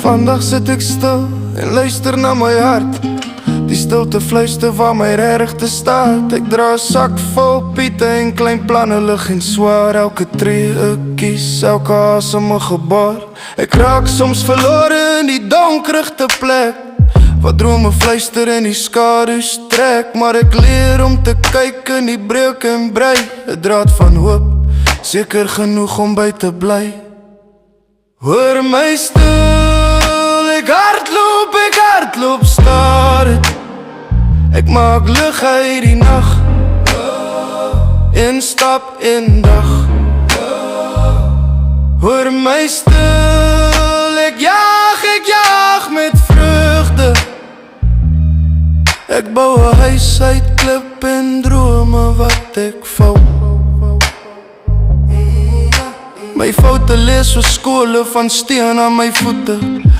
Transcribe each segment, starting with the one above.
Vandag sit ek stil en luister na my hart. Die stilte fluister waar my regte staat. Ek dra 'n sak vol piete en klein planne lig en swaar. Elke tree ek kies, elke asem 'n gebaar. Ek raak soms verlore in die donkerigste plek, wat drome fluister en die skadu's trek. Maar ek leer om te kyk in die breuk en brei. 'n draad van hoop, seker genoeg om by te bly. Hoor my stil, ek hardloop stadig. Ek maak lig uit die nag, een stap een dag. Hoor my stil, ek jaag met vreugde. Ek bou 'n huis uit klip en drome wat ek vou. My foute lees vir skole van steen aan my voete.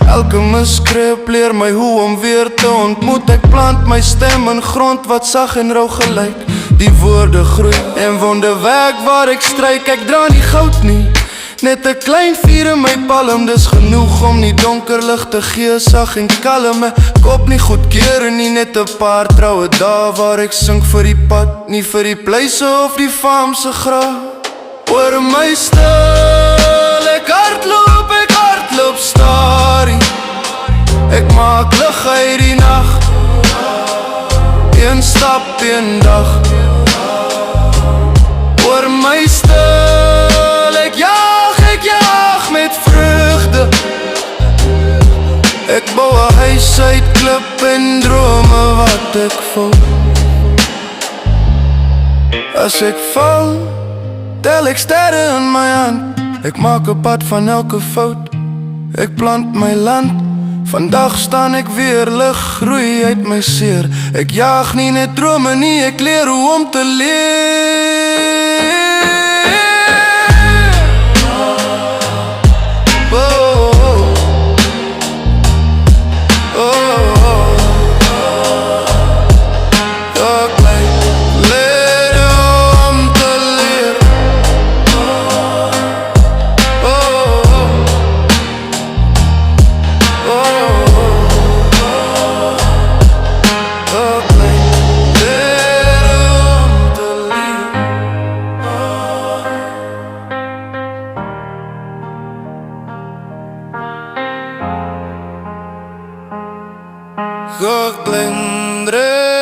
Elke misgreep leer my hoe om weer te ontmoet. Ek plant my stem in grond wat sag en rou gelyk. Die woorde groei en wonderwerk waar ek stryk. Ek dra nie goud nie, net 'n klein vuur in my palm. Dis genoeg om die donker lig te gee, sag en kalm. My kop nie goedkeur nie, net 'n paar troue dae waar ek sing vir die pad, nie vir die pleise of die faam se graaf. Hoor my stil, ek hardloop stadig. Ek maak lig uit die nag, een stap een dag. Hoor my stil, ek jaag met vreugde. Ek bou 'n huis uit klip en drome wat ek vou. As ek val, tel ek sterre in my hand. Ek maak 'n pad van elke fout, ek plant my land. Vandag staan ek weer, lig groei uit my seer. Ek jaag nie net drome nie, ek leer hoe om te leer. Geglindre